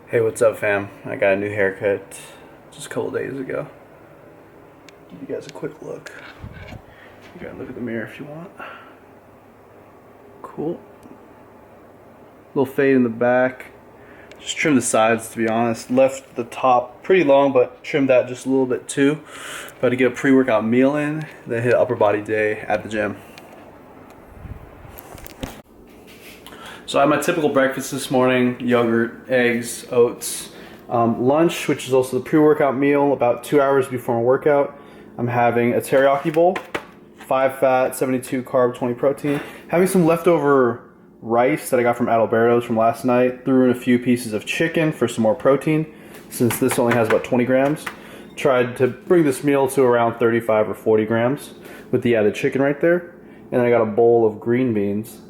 Hey, what's up, fam? I got a new haircut just a couple days ago. Give you guys a quick look. You gotta look at the mirror if you want. Cool. Little fade in the back. Just trim the sides, to be honest. Left the top pretty long, but trimmed that just a little bit too. About to get a pre-workout meal in, then hit upper body day at the gym. So I had my typical breakfast this morning: yogurt, eggs, oats. Lunch, which is also the pre-workout meal, about 2 hours before my workout, I'm having a teriyaki bowl, 5 fat, 72 carb, 20 protein. Having some leftover rice that I got from Adalberto's from last night. Threw in a few pieces of chicken for some more protein, since this only has about 20 grams. Tried to bring this meal to around 35 or 40 grams with the added chicken right there. And I got a bowl of green beans.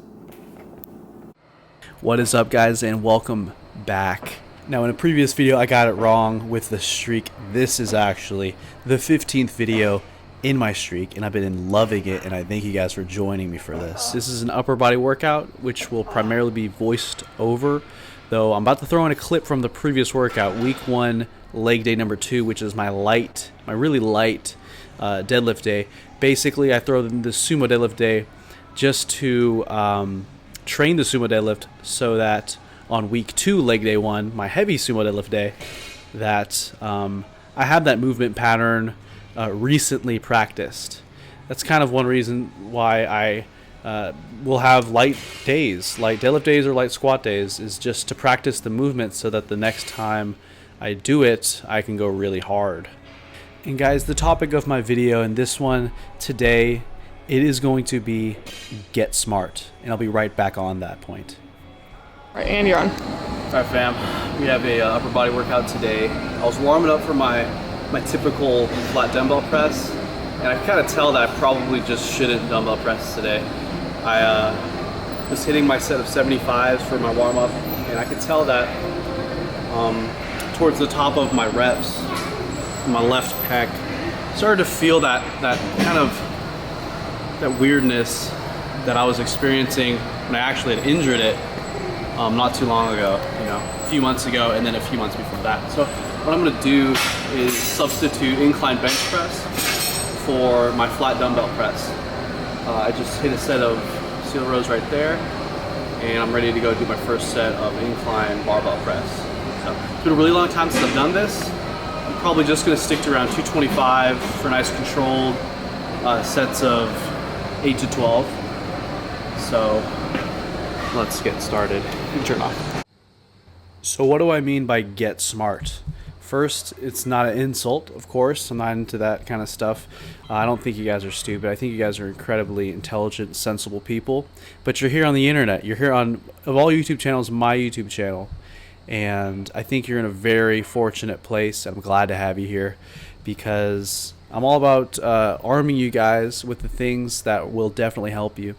What is up, guys, and welcome back. Now, in a previous video I got it wrong with the streak. This is actually the 15th video in my streak, and I've been loving it, and I thank you guys for joining me for this. This is an upper body workout, which will primarily be voiced over, though I'm about to throw in a clip from the previous workout, week 1, leg day number 2, which is my really light deadlift day. Basically, I throw in the sumo deadlift day just to train the sumo deadlift, so that on week 2, leg day 1, my heavy sumo deadlift day, that I have that movement pattern recently practiced. That's kind of one reason why I will have light days, light deadlift days or light squat days, is just to practice the movement so that the next time I do it, I can go really hard. And guys, the topic of my video in this one today, it is going to be get smart, and I'll be right back on that point. All right, and you're on. All right, fam. We have a upper body workout today. I was warming up for my typical flat dumbbell press, and I kind of tell that I probably just shouldn't dumbbell press today. I was hitting my set of 75s for my warm up, and I could tell that towards the top of my reps, my left pec, started to feel that kind of that weirdness that I was experiencing when I actually had injured it not too long ago, a few months ago, and then a few months before that. So what I'm gonna do is substitute incline bench press for my flat dumbbell press. I just hit a set of seal rows right there, and I'm ready to go do my first set of incline barbell press. So it's been a really long time since I've done this. I'm probably just gonna stick to around 225 for nice controlled sets of 8 to 12. So let's get started and turn off. So what do I mean by get smart? First, it's not an insult, of course. I'm not into that kind of stuff. I don't think you guys are stupid. I think you guys are incredibly intelligent, sensible people. But you're here on the internet. You're here on, of all YouTube channels, my YouTube channel. And I think you're in a very fortunate place. I'm glad to have you here, because I'm all about arming you guys with the things that will definitely help you.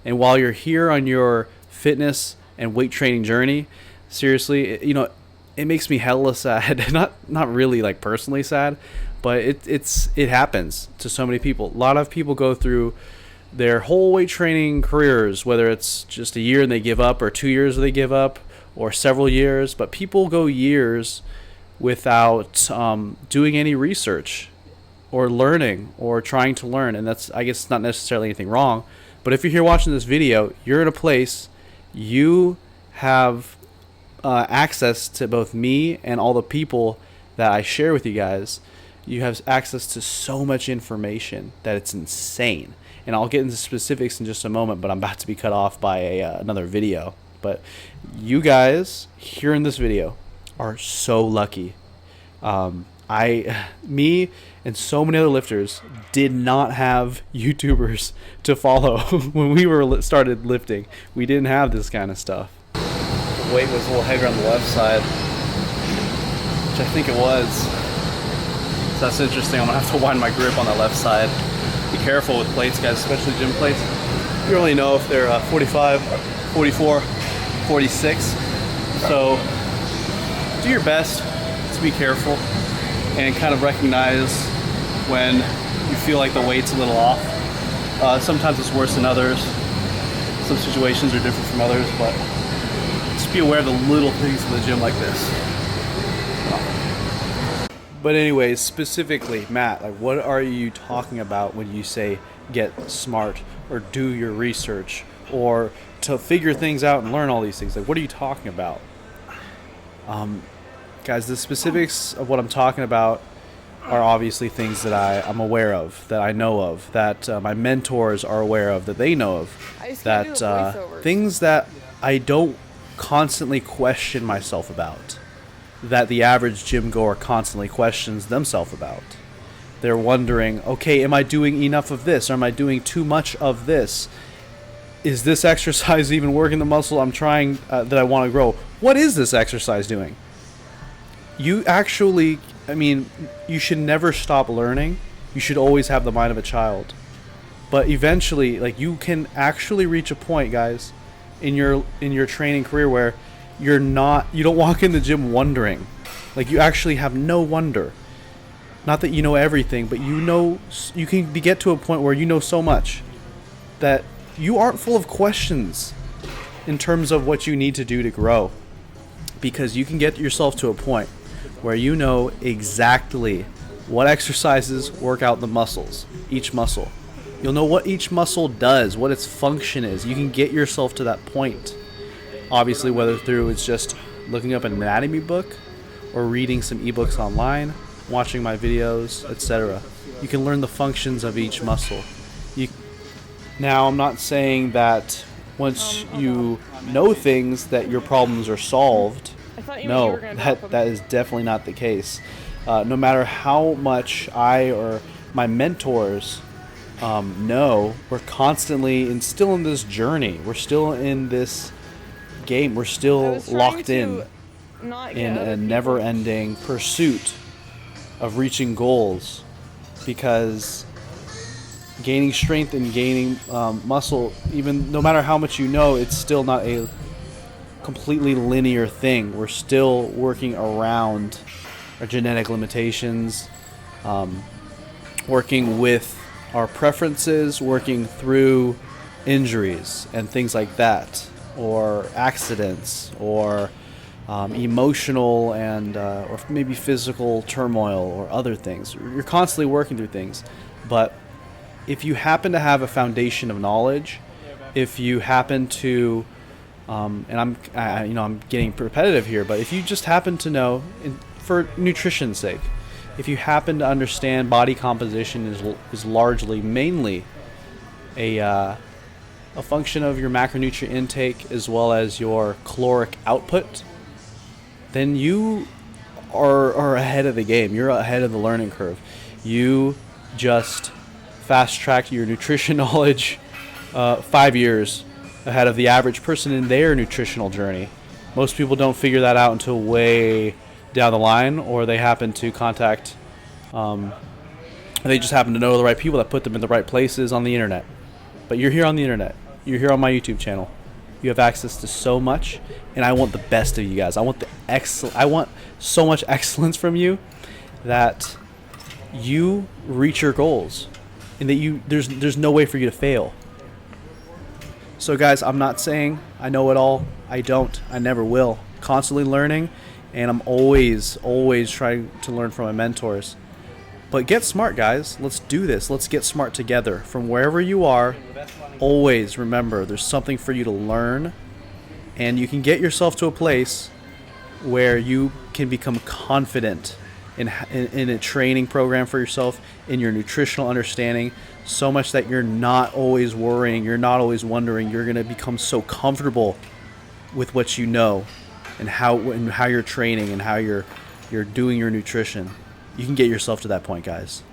And while you're here on your fitness and weight training journey, seriously, it makes me hella sad. not really like personally sad, but it happens to so many people. A lot of people go through their whole weight training careers, whether it's just a year and they give up, or 2 years and they give up, or several years. But people go years without doing any research or learning or trying to learn, and that's, I guess, not necessarily anything wrong. But if you're here watching this video, you're in a place, you have access to both me and all the people that I share with you guys. You have access to so much information that it's insane. And I'll get into specifics in just a moment, but I'm about to be cut off by another video. But you guys here in this video are so lucky. Me and so many other lifters did not have YouTubers to follow when we started lifting. We didn't have this kind of stuff. The weight was a little heavier on the left side, which I think it was. So that's interesting. I'm gonna have to widen my grip on the left side. Be careful with plates, guys, especially gym plates. You don't really know if they're 45, 44, 46. So do your best to be careful and kind of recognize when you feel like the weight's a little off. Sometimes it's worse than others. Some situations are different from others, but it's be aware of the little things in the gym like this. But anyways, specifically, Matt, like, what are you talking about when you say get smart or do your research or to figure things out and learn all these things? Like, what are you talking about? Guys, the specifics of what I'm talking about are obviously things that I'm aware of, that I know of, that my mentors are aware of, that they know of, that things that I don't constantly question myself about, that the average gym goer constantly questions themselves about. They're wondering, okay, am I doing enough of this? Or am I doing too much of this? Is this exercise even working the muscle I'm trying, that I want to grow? What is this exercise doing? You actually, I mean, you should never stop learning. You should always have the mind of a child. But eventually, like, you can actually reach a point, guys, in your training career where you don't walk in the gym wondering. Like, you actually have no wonder. Not that you know everything, but you can get to a point where you know so much that you aren't full of questions in terms of what you need to do to grow. Because you can get yourself to a point where you know exactly what exercises work out the muscles, each muscle. You'll know what each muscle does, what its function is. You can get yourself to that point. Obviously, whether through it's just looking up an anatomy book or reading some ebooks online, watching my videos, etc. You can learn the functions of each muscle. Now, I'm not saying that once you know things that your problems are solved. No, that is definitely not the case. No matter how much I or my mentors know, we're constantly and still in this journey. We're still in this game. We're still locked in a never-ending pursuit of reaching goals, because gaining strength and gaining muscle, even no matter how much you know, it's still not a completely linear thing. We're still working around our genetic limitations, working with our preferences, working through injuries and things like that, or accidents, or emotional and or maybe physical turmoil or other things. You're constantly working through things. But if you happen to have a foundation of knowledge, if you happen to and I'm getting repetitive here, but if you just happen to know, for nutrition's sake, if you happen to understand body composition is largely, mainly a function of your macronutrient intake as well as your caloric output, then you are ahead of the game. You're ahead of the learning curve. You just fast-tracked your nutrition knowledge 5 years ahead of the average person in their nutritional journey. Most people don't figure that out until way down the line, or they happen to contact, they just happen to know the right people that put them in the right places on the internet. But you're here on the internet. You're here on my YouTube channel. You have access to so much, and I want the best of you guys. I want so much excellence from you that you reach your goals, and that there's no way for you to fail. So guys, I'm not saying I know it all. I don't. I never will. Constantly learning, and I'm always trying to learn from my mentors. But get smart, guys. Let's do this. Let's get smart together. From wherever you are, always remember there's something for you to learn, and you can get yourself to a place where you can become confident in a training program for yourself, in your nutritional understanding, so much that you're not always worrying, you're not always wondering. You're going to become so comfortable with what you know and how you're training and how you're doing your nutrition. You can get yourself to that point, guys.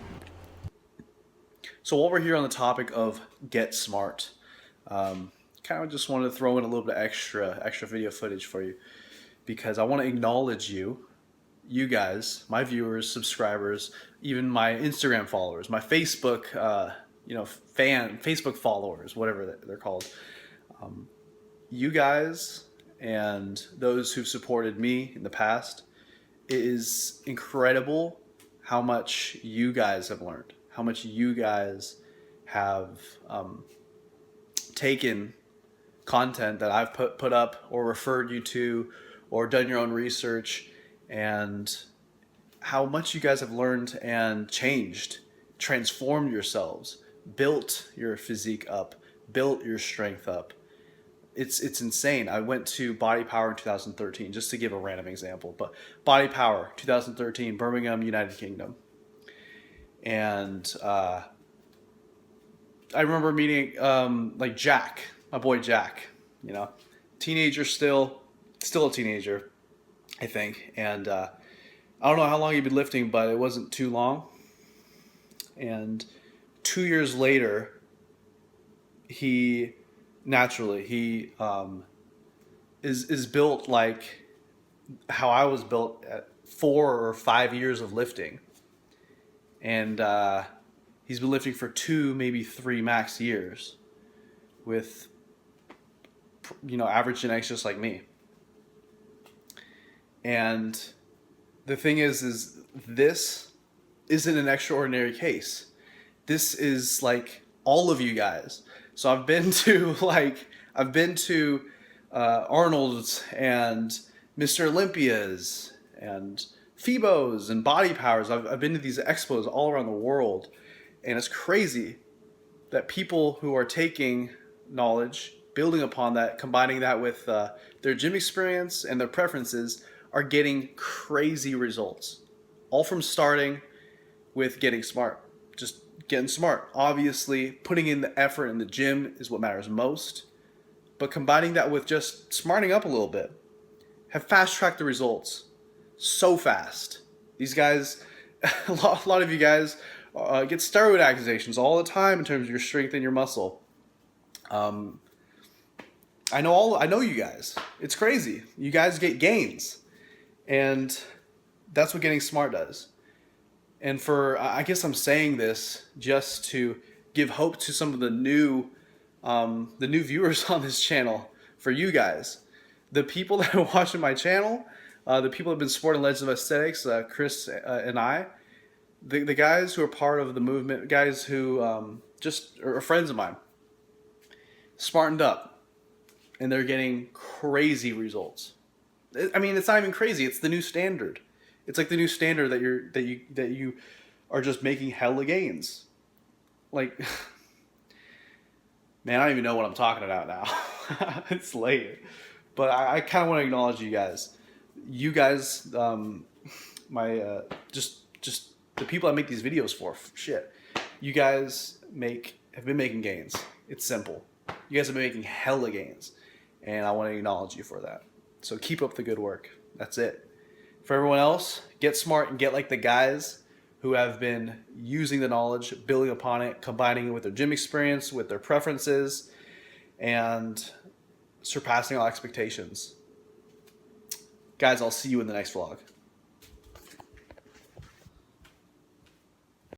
So while we're here on the topic of get smart, kind of just wanted to throw in a little bit of extra video footage for you, because I want to acknowledge you guys, my viewers, subscribers, even my Instagram followers, my Facebook, Facebook followers, whatever they're called. You guys and those who've supported me in the past, it is incredible how much you guys have learned, how much you guys have taken content that I've put up or referred you to or done your own research, and how much you guys have learned and changed, transformed yourselves, built your physique up, built your strength up. It's insane. I went to Body Power in 2013, just to give a random example, but Body Power 2013, Birmingham, United Kingdom. And I remember meeting like Jack, my boy Jack, you know, teenager still a teenager, I think. And I don't know how long he'd been lifting, but it wasn't too long. And 2 years later, he is built like how I was built at 4 or 5 years of lifting. And he's been lifting for 2, maybe 3 max years with, you know, average genetics just like me. And the thing is this isn't an extraordinary case. This is like all of you guys. So I've been to Arnold's and Mr. Olympia's and Phoebos and Body Powers. I've been to these expos all around the world, and it's crazy that people who are taking knowledge, building upon that, combining that with their gym experience and their preferences, are getting crazy results. All from starting with getting smart. Just getting smart. Obviously, putting in the effort in the gym is what matters most, but combining that with just smarting up a little bit have fast-tracked the results so fast. These guys, a lot of you guys get steroid accusations all the time in terms of your strength and your muscle. I know you guys. It's crazy. You guys get gains, and that's what getting smart does. And I guess I'm saying this just to give hope to some of the new viewers on this channel. For you guys, the people that are watching my channel, the people that have been supporting Legends of Aesthetics, Chris and I, the guys who are part of the movement, guys who just are friends of mine, smartened up, and they're getting crazy results. I mean, it's not even crazy. It's the new standard. It's like the new standard that you are just making hella gains. Like, man, I don't even know what I'm talking about now. It's late, but I kind of want to acknowledge you guys. You guys, just the people I make these videos for. Shit, you guys have been making gains. It's simple. You guys have been making hella gains, and I want to acknowledge you for that. So keep up the good work. That's it. For everyone else, get smart and get like the guys who have been using the knowledge, building upon it, combining it with their gym experience, with their preferences, and surpassing all expectations. Guys, I'll see you in the next vlog.